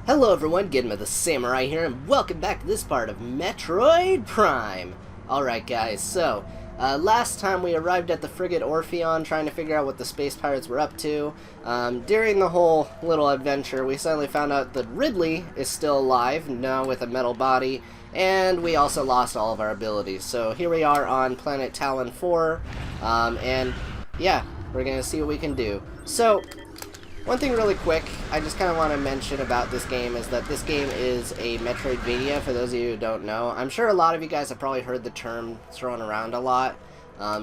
Hello everyone, GenmaTheSamurai here, and welcome back to this part of Metroid Prime. Alright guys, so, last time we arrived at the frigate Orpheon trying to figure out what the space pirates were up to. During the whole little adventure, we suddenly found out that Ridley is still alive, now with a metal body, and we also lost all of our abilities. So here we are on planet Talon IV, and yeah, we're gonna see what we can do. So, one thing really quick, I just kind of want to mention about this game is that this game is a Metroidvania, for those of you who don't know. I'm sure a lot of you guys have probably heard the term thrown around a lot,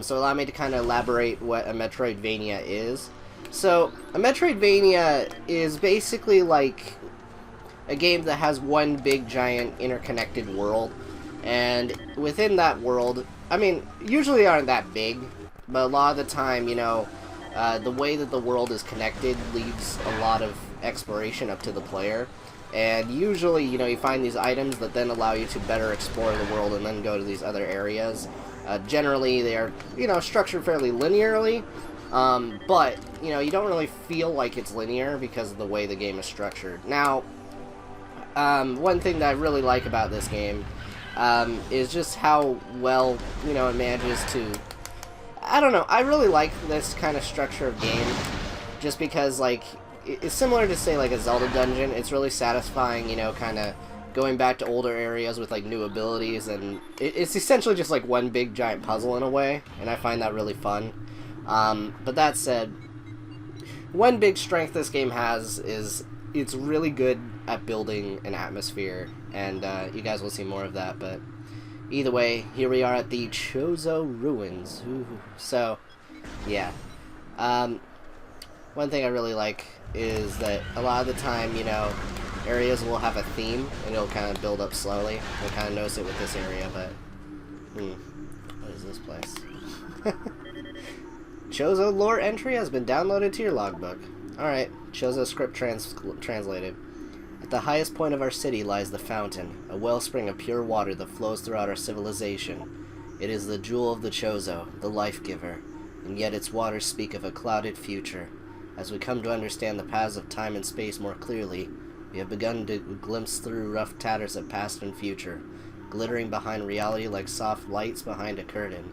so allow me to kind of elaborate what a Metroidvania is. So, a Metroidvania is basically like a game that has one big giant interconnected world, and within that world, I mean, usually aren't that big, but a lot of the time, you know, the way that the world is connected leaves a lot of exploration up to the player, and usually, you know, you find these items that then allow you to better explore the world and then go to these other areas. Generally, they are, you know, structured fairly linearly, but, you know, you don't really feel like it's linear because of the way the game is structured. Now, one thing that I really like about this game is just how well, you know, it manages to... I don't know, I really like this kind of structure of game, just because, like, it's similar to, say, like, a Zelda dungeon. It's really satisfying, you know, kind of going back to older areas with, like, new abilities, and it's essentially just, like, one big giant puzzle in a way, and I find that really fun. But that said, one big strength this game has is it's really good at building an atmosphere, and you guys will see more of that, but... either way, here we are at the Chozo Ruins. Ooh. So, yeah. One thing I really like is that a lot of the time, you know, areas will have a theme, and it'll kind of build up slowly. I kind of notice it with this area, but... what is this place? Chozo lore entry has been downloaded to your logbook. Alright, Chozo script translated. At the highest point of our city lies the fountain, a wellspring of pure water that flows throughout our civilization. It is the jewel of the Chozo, the life-giver, and yet its waters speak of a clouded future. As we come to understand the paths of time and space more clearly, we have begun to glimpse through rough tatters of past and future, glittering behind reality like soft lights behind a curtain.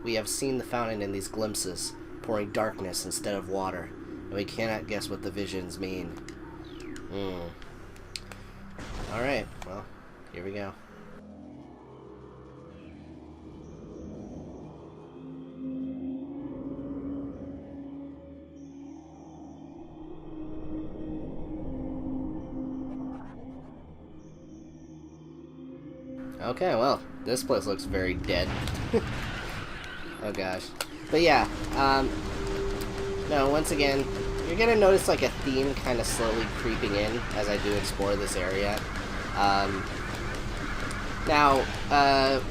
We have seen the fountain in these glimpses, pouring darkness instead of water, and we cannot guess what the visions mean. Alright, well, here we go. Okay, well, this place looks very dead. Oh gosh. But yeah, no, once again, you're gonna notice like a theme kind of slowly creeping in as I do explore this area. Now,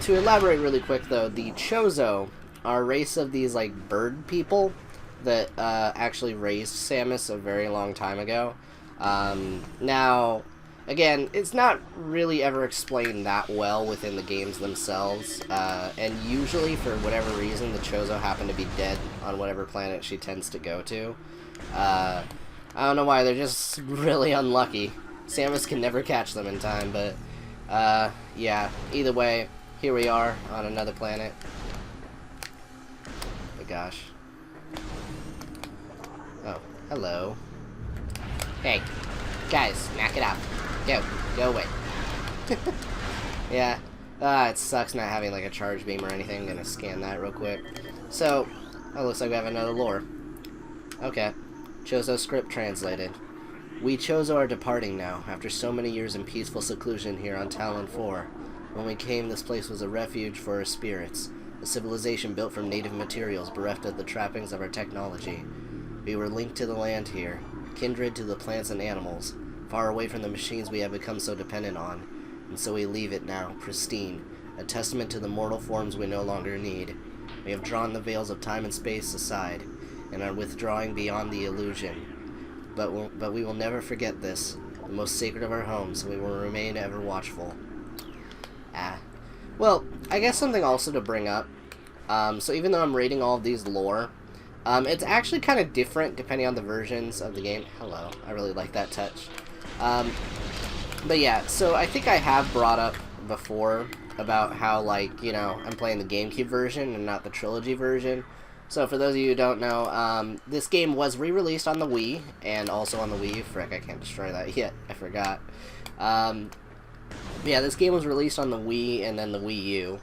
to elaborate really quick though, the Chozo are a race of these like bird people that actually raised Samus a very long time ago. Now, again, it's not really ever explained that well within the games themselves, and usually for whatever reason the Chozo happen to be dead on whatever planet she tends to go to. I don't know why, they're just really unlucky. Samus can never catch them in time, but, yeah, either way, here we are on another planet. Oh gosh. Oh, hello. Hey, guys, knock it out. Go away. Yeah, it sucks not having, like, a charge beam or anything. I'm gonna scan that real quick. So, oh, looks like we have another lore. Okay. Chozo script translated. We Chozo are departing now, after so many years in peaceful seclusion here on Talon IV. When we came, this place was a refuge for our spirits, a civilization built from native materials bereft of the trappings of our technology. We were linked to the land here, kindred to the plants and animals, far away from the machines we have become so dependent on, and so we leave it now, pristine, a testament to the mortal forms we no longer need. We have drawn the veils of time and space aside, and are withdrawing beyond the illusion. But we will never forget this, the most sacred of our homes, and we will remain ever watchful. Well, I guess something also to bring up. So even though I'm rating all of these lore, it's actually kind of different depending on the versions of the game. Hello, I really like that touch. But yeah, so I think I have brought up before about how, like, you know, I'm playing the GameCube version and not the Trilogy version. So for those of you who don't know, this game was re-released on the Wii and also on the Wii U. Frick, I can't destroy that yet. I forgot. Yeah, this game was released on the Wii and then the Wii U.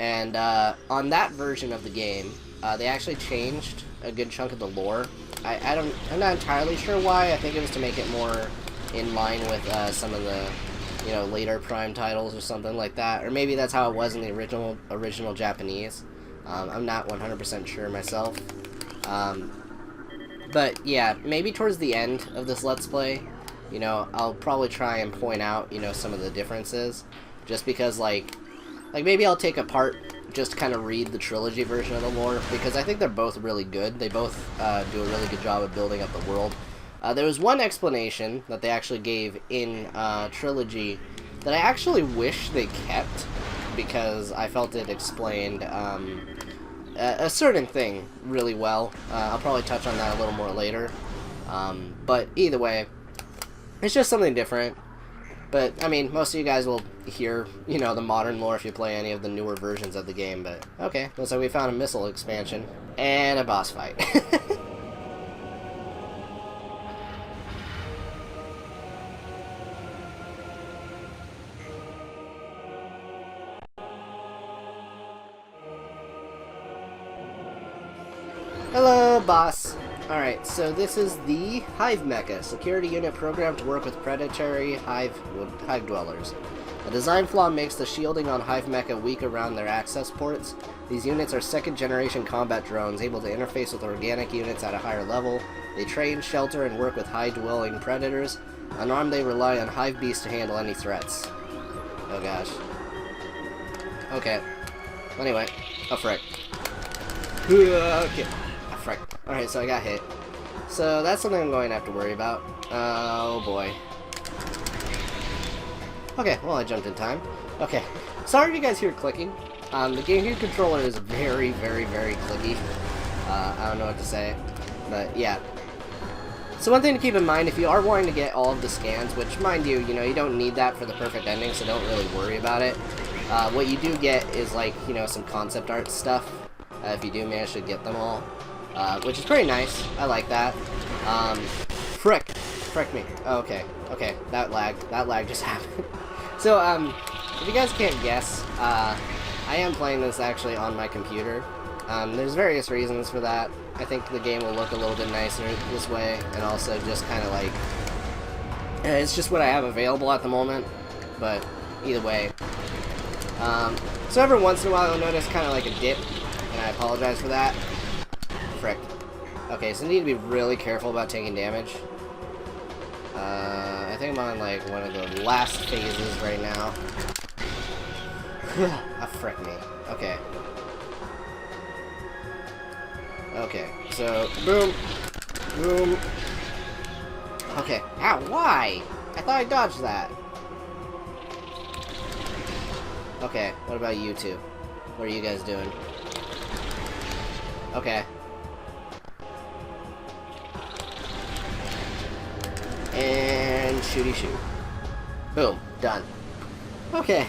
And on that version of the game, they actually changed a good chunk of the lore. I'm not entirely sure why. I think it was to make it more in line with some of the, you know, later Prime titles or something like that. Or maybe that's how it was in the original Japanese. I'm not 100% sure myself. But yeah, maybe towards the end of this Let's Play, you know, I'll probably try and point out, you know, some of the differences. Just because, like maybe I'll take apart, just kind of read the Trilogy version of the lore, because I think they're both really good. They both do a really good job of building up the world. There was one explanation that they actually gave in Trilogy that I actually wish they kept, because I felt it explained a certain thing really well. I'll probably touch on that a little more later. But either way, it's just something different. But, I mean, most of you guys will hear, you know, the modern lore if you play any of the newer versions of the game, but okay. Looks like we found a missile expansion. And a boss fight. Hello, boss. Alright, so this is the Hive Mecha, security unit programmed to work with predatory hive dwellers. A design flaw makes the shielding on Hive Mecha weak around their access ports. These units are second-generation combat drones, able to interface with organic units at a higher level. They train, shelter, and work with high-dwelling predators. Unarmed, they rely on Hive Beasts to handle any threats. Oh gosh. Okay. Anyway. Oh, frick. Okay. Frick. Alright, so I got hit. So that's something I'm going to have to worry about. Oh boy. Okay, well I jumped in time. Okay. Sorry if you guys hear clicking. The GameCube controller is very, very, very clicky. I don't know what to say. But yeah. So one thing to keep in mind, if you are wanting to get all of the scans, which mind you, you know, you don't need that for the perfect ending, so don't really worry about it. What you do get is, like, you know, some concept art stuff. If you do manage to get them all. Which is pretty nice. I like that. Frick me. Oh, okay. Okay, that lag just happened. So, if you guys can't guess, I am playing this actually on my computer. There's various reasons for that. I think the game will look a little bit nicer this way, and also just kind of like, it's just what I have available at the moment, but either way. So every once in a while you'll notice kind of like a dip, and I apologize for that. Frick. Okay, so I need to be really careful about taking damage. I think I'm on like one of the last phases right now. Ah, frick me. Okay. Okay, so boom, boom. Okay. Ow, why? I thought I dodged that. Okay, what about you two? What are you guys doing? Okay. And shooty shoot. Boom. Done. Okay.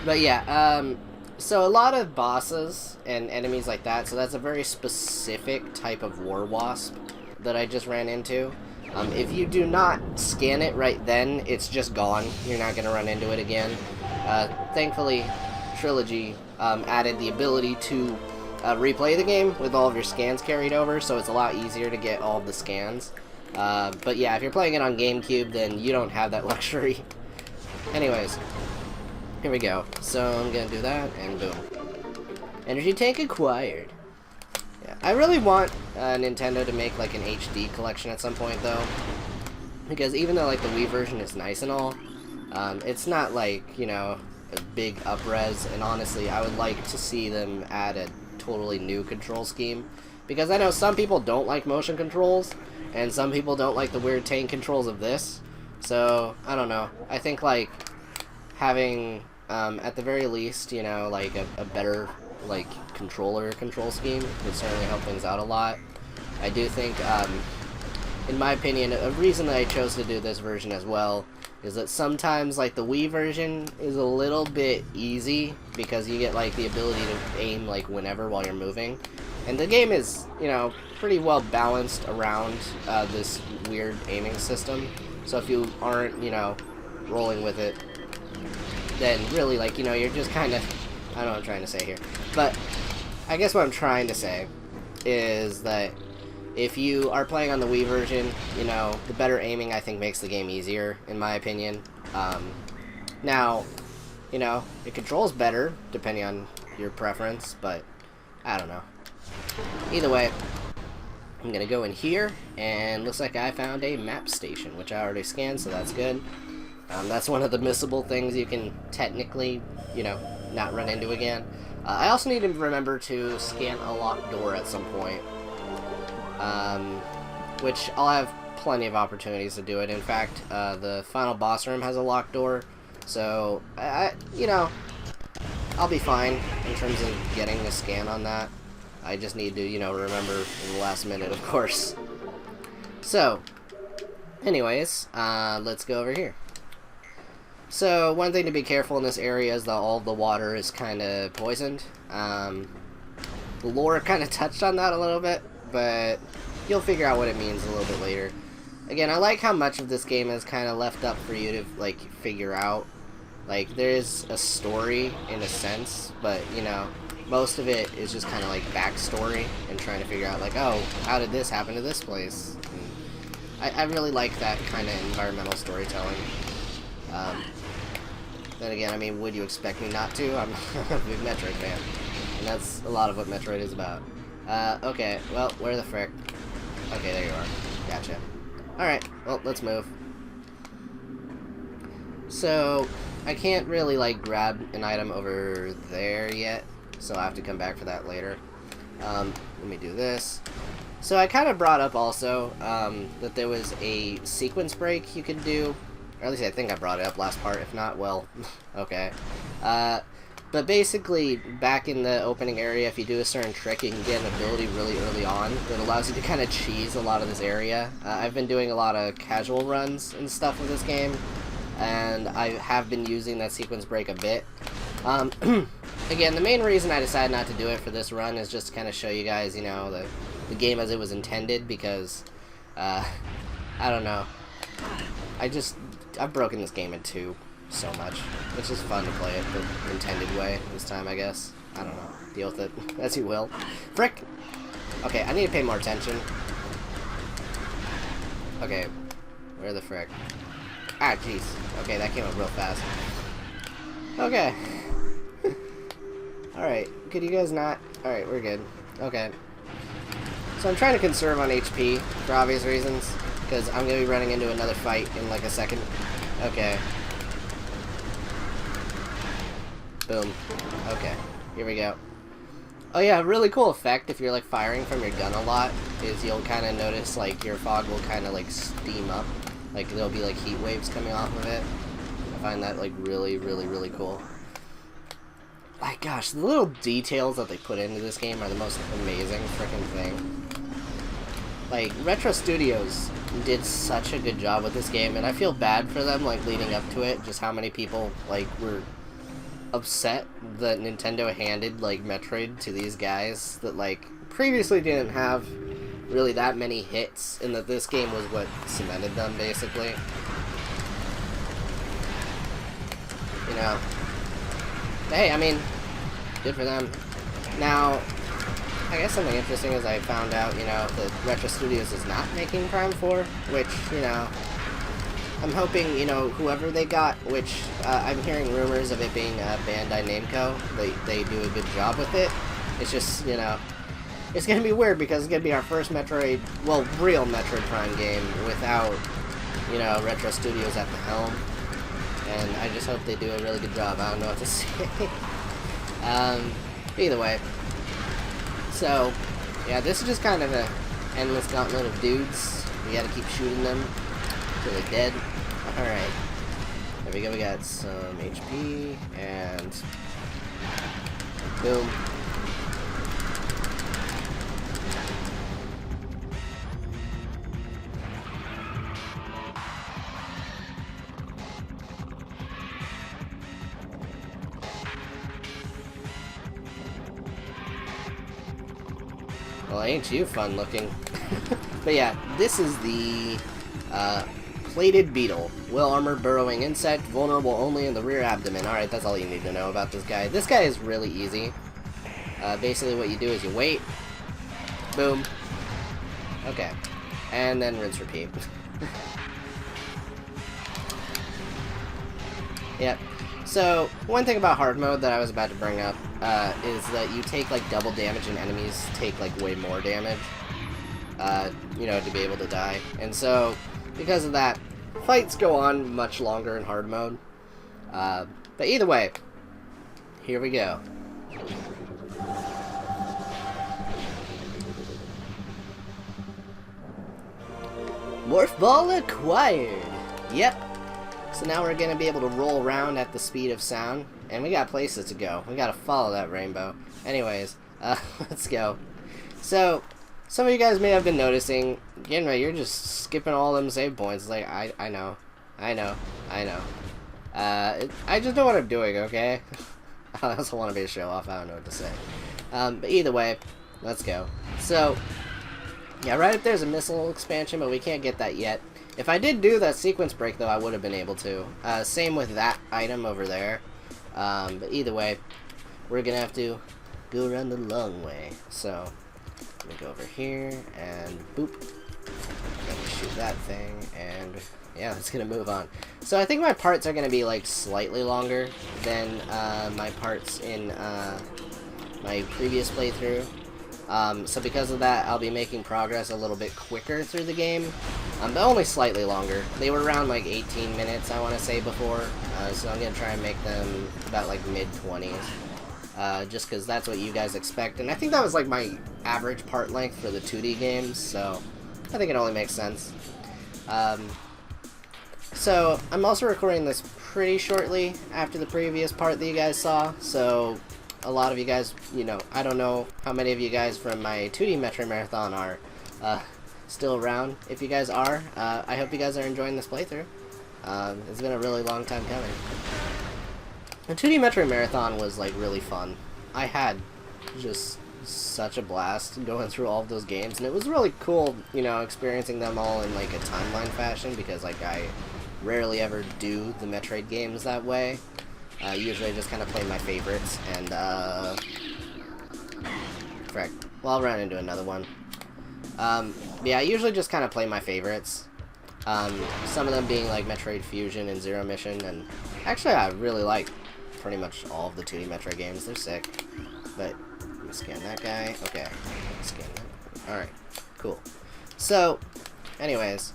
But yeah, so a lot of bosses and enemies like that, so that's a very specific type of war wasp that I just ran into. If you do not scan it right then, it's just gone. You're not going to run into it again. Thankfully, Trilogy added the ability to replay the game with all of your scans carried over, so it's a lot easier to get all of the scans. But yeah, if you're playing it on GameCube, then you don't have that luxury. Anyways, here we go. So I'm gonna do that, and boom. Energy tank acquired. Yeah, I really want Nintendo to make like an HD collection at some point, though, because even though like the Wii version is nice and all, it's not like, you know, a big up-res, and honestly, I would like to see them add a totally new control scheme, because I know some people don't like motion controls, and some people don't like the weird tank controls of this, so I don't know. I think like having at the very least, you know, like a better like control scheme would certainly help things out a lot. I do think in my opinion, a reason that I chose to do this version as well is that sometimes, like, the Wii version is a little bit easy because you get, like, the ability to aim, like, whenever while you're moving. And the game is, you know, pretty well balanced around this weird aiming system. So if you aren't, you know, rolling with it, then really, like, you know, you're just kind of... I don't know what I'm trying to say here. But I guess what I'm trying to say is that if you are playing on the Wii version, you know, the better aiming, I think, makes the game easier, in my opinion. Now, you know, it controls better, depending on your preference, but I don't know. Either way, I'm going to go in here, and looks like I found a map station, which I already scanned, so that's good. That's one of the missable things you can technically, you know, not run into again. I also need to remember to scan a locked door at some point. Which I'll have plenty of opportunities to do it. In fact, the final boss room has a locked door, so you know, I'll be fine in terms of getting a scan on that. I just need to, you know, remember in the last minute, of course. So, anyways, let's go over here. So, one thing to be careful in this area is that all of the water is kind of poisoned. The lore kind of touched on that a little bit, but you'll figure out what it means a little bit later. Again, I like how much of this game is kind of left up for you to, like, figure out. Like, there is a story, in a sense, but, you know, most of it is just kind of, like, backstory and trying to figure out, like, oh, how did this happen to this place? And I really like that kind of environmental storytelling. Then again, I mean, would you expect me not to? I'm a big Metroid fan, and that's a lot of what Metroid is about. Okay, well, where the frick? Okay, there you are. Gotcha. Alright, well, let's move. So, I can't really, like, grab an item over there yet, so I'll have to come back for that later. Let me do this. So I kind of brought up also, that there was a sequence break you could do, or at least I think I brought it up last part. If not, well, okay. But basically, back in the opening area, if you do a certain trick, you can get an ability really early on that allows you to kind of cheese a lot of this area. I've been doing a lot of casual runs and stuff with this game, and I have been using that sequence break a bit. Again, the main reason I decided not to do it for this run is just to kind of show you guys, you know, the game as it was intended, because, I don't know. I've broken this game in two so much. It's just fun to play it the intended way this time, I guess. I don't know. Deal with it as you will. Frick! Okay, I need to pay more attention. Okay, where the frick? Ah, jeez. Okay, that came up real fast. Okay. Alright, could you guys not? Alright, we're good. Okay. So I'm trying to conserve on HP, for obvious reasons, because I'm going to be running into another fight in like a second. Okay. Boom. Okay, here we go. Oh yeah, a really cool effect if you're like firing from your gun a lot is you'll kind of notice like your fog will kind of like steam up. Like there'll be like heat waves coming off of it. I find that like really, really, really cool. Like gosh, the little details that they put into this game are the most amazing freaking thing. Like Retro Studios did such a good job with this game, and I feel bad for them like leading up to it, just how many people like were upset that Nintendo handed like Metroid to these guys that like previously didn't have really that many hits, and that this game was what cemented them basically. You know. Hey, I mean, good for them. Now, I guess something interesting is I found out, you know, that Retro Studios is not making Prime 4, which, you know, I'm hoping, you know, whoever they got, which I'm hearing rumors of it being Bandai Namco, they do a good job with it. It's just, you know, it's going to be weird because it's going to be our first Metroid, well, real Metroid Prime game without, you know, Retro Studios at the helm. And I just hope they do a really good job. I don't know what to say. Either way. So, yeah, this is just kind of a endless gauntlet of dudes. You gotta keep shooting them until they're dead. Alright. There we go, we got some HP, and boom. Well, ain't you fun looking. But yeah, this is the plated beetle. Well-armored burrowing insect, vulnerable only in the rear abdomen. Alright, that's all you need to know about this guy. This guy is really easy. Basically what you do is you wait. Boom. Okay. And then rinse repeat. Yep. So, one thing about hard mode that I was about to bring up is that you take like double damage and enemies take like way more damage, you know, to be able to die. And so, because of that, fights go on much longer in hard mode. But either way, here we go. Morph ball acquired! Yep. So now we're going to be able to roll around at the speed of sound. And we got places to go. We got to follow that rainbow. Anyways, let's go. So, some of you guys may have been noticing, Genma, you're just skipping all them save points. Like, I know. I just know what I'm doing, okay? I also want to be a show off. I don't know what to say. But either way, let's go. So, yeah, right up there's a missile expansion, but we can't get that yet. If I did do that sequence break, though, I would have been able to. Same with that item over there. But either way, we're going to have to go around the long way. So, let me go over here, and boop. Gonna shoot that thing, and yeah, it's going to move on. So I think my parts are going to be, like, slightly longer than my parts in my previous playthrough. So because of that, I'll be making progress a little bit quicker through the game, but only slightly longer. They were around like 18 minutes, I want to say, before, so I'm going to try and make them about like mid-20s, just because that's what you guys expect, and I think that was like my average part length for the 2D games, so I think it only makes sense. So I'm also recording this pretty shortly after the previous part that you guys saw, so a lot of you guys, you know, I don't know how many of you guys from my 2D Metroid Marathon are still around. If you guys are, I hope you guys are enjoying this playthrough. It's been a really long time coming. The 2D Metroid Marathon was, like, really fun. I had just such a blast going through all of those games, and it was really cool, you know, experiencing them all in, like, a timeline fashion, because, like, I rarely ever do the Metroid games that way. Usually I just kind of play my favorites, and, frick. Well, I'll run into another one. Yeah, I usually just kind of play my favorites. Some of them being, like, Metroid Fusion and Zero Mission, and actually I really like pretty much all of the 2D Metroid games. They're sick. But, let me scan that guy. Okay, scan that. Alright, cool. So, anyways,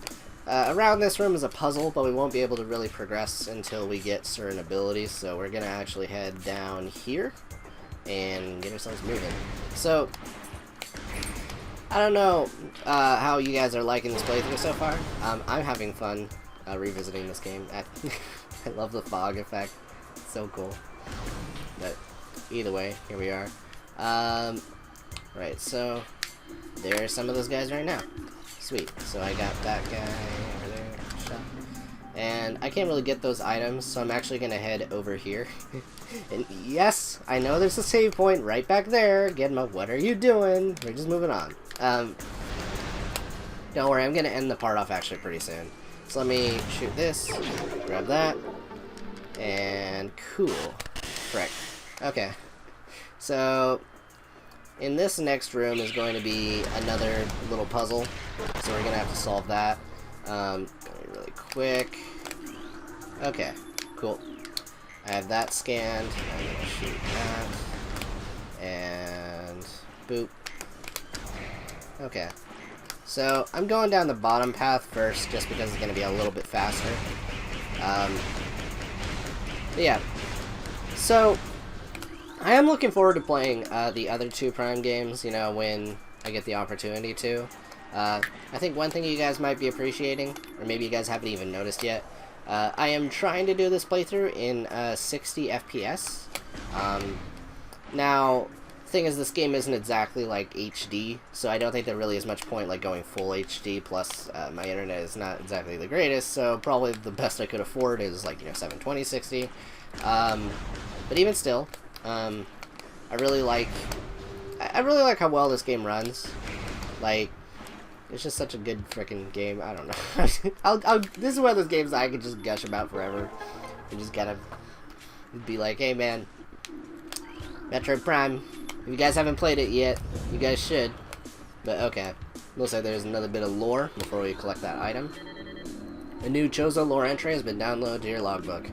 around this room is a puzzle, but we won't be able to really progress until we get certain abilities, so we're gonna actually head down here and get ourselves moving. So, I don't know how you guys are liking this playthrough so far. I'm having fun revisiting this game. I love the fog effect. It's so cool. But either way, here we are. Right, so there's some of those guys right now. Sweet. So I got that guy over there. Shot. And I can't really get those items, so I'm actually going to head over here. And yes, I know there's a save point right back there. Genma, what are you doing? We're just moving on. Don't worry, I'm going to end the part off actually pretty soon. So let me shoot this, grab that, and cool. Frick. Okay. So, in this next room is going to be another little puzzle, so we're going to have to solve that. Really quick. Okay, cool. I have that scanned. I'm going to shoot that. And boop. Okay. So, I'm going down the bottom path first, just because it's going to be a little bit faster. But yeah. So, I am looking forward to playing the other two Prime games, you know, when I get the opportunity to. I think one thing you guys might be appreciating, or maybe you guys haven't even noticed yet, I am trying to do this playthrough in 60 FPS. Now, the thing is, this game isn't exactly like HD, so I don't think there really is much point like going full HD, plus my internet is not exactly the greatest, so probably the best I could afford is like, you know, 720, 60. But even still, I really like how well this game runs. Like, it's just such a good freaking game. I don't know. This is one of those games I could just gush about forever. You just gotta be like, hey man, Metroid Prime, if you guys haven't played it yet, you guys should. But okay, looks like there's another bit of lore before we collect that item. A new Chozo lore entry has been downloaded to your logbook.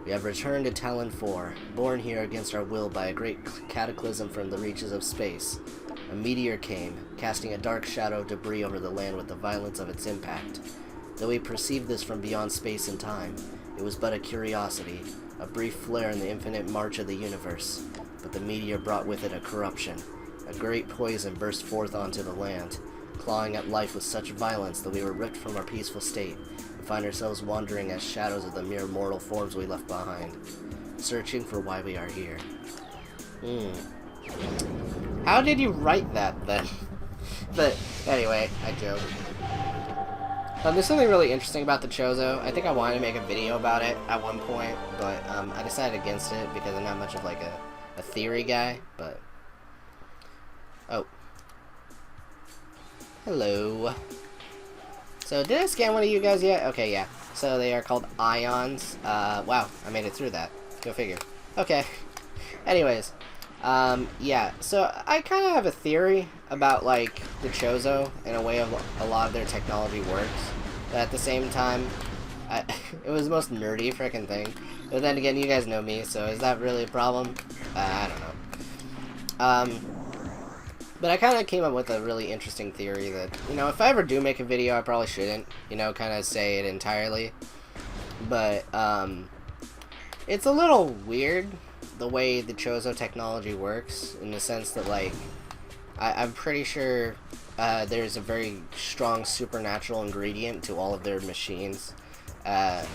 We have returned to Talon IV, born here against our will by a great cataclysm from the reaches of space. A meteor came, casting a dark shadow of debris over the land with the violence of its impact. Though we perceived this from beyond space and time, it was but a curiosity, a brief flare in the infinite march of the universe. But the meteor brought with it a corruption. A great poison burst forth onto the land, clawing at life with such violence that we were ripped from our peaceful state and find ourselves wandering as shadows of the mere mortal forms we left behind, searching for why we are here. How did you write that, then? But, anyway, I joke. There's something really interesting about the Chozo. I think I wanted to make a video about it at one point, but I decided against it because I'm not much of like a theory guy, but... Oh. Hello. So, did I scan one of you guys yet? Okay, yeah. So, they are called ions. Wow, I made it through that. Go figure. Okay. Anyways. Yeah, so I kind of have a theory about, like, the Chozo and a way of a lot of their technology works. But at the same time, it was the most nerdy freaking thing. But then again, you guys know me, so is that really a problem? I don't know. But I kind of came up with a really interesting theory that, you know, if I ever do make a video, I probably shouldn't, you know, kind of say it entirely. But, it's a little weird the way the Chozo technology works, in the sense that, like, I'm pretty sure there's a very strong supernatural ingredient to all of their machines, and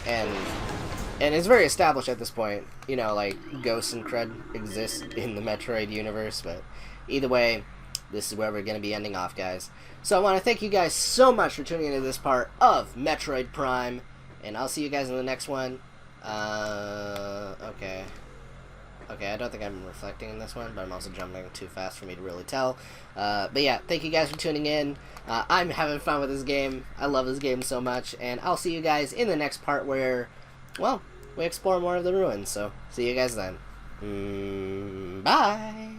it's very established at this point, you know, like, ghosts and crud exist in the Metroid universe, but either way, this is where we're going to be ending off, guys. So I want to thank you guys so much for tuning into this part of Metroid Prime, and I'll see you guys in the next one. Okay, I don't think I'm reflecting in this one, but I'm also jumping too fast for me to really tell. But yeah, thank you guys for tuning in. I'm having fun with this game. I love this game so much, and I'll see you guys in the next part where, well, we explore more of the ruins. So, see you guys then. Bye!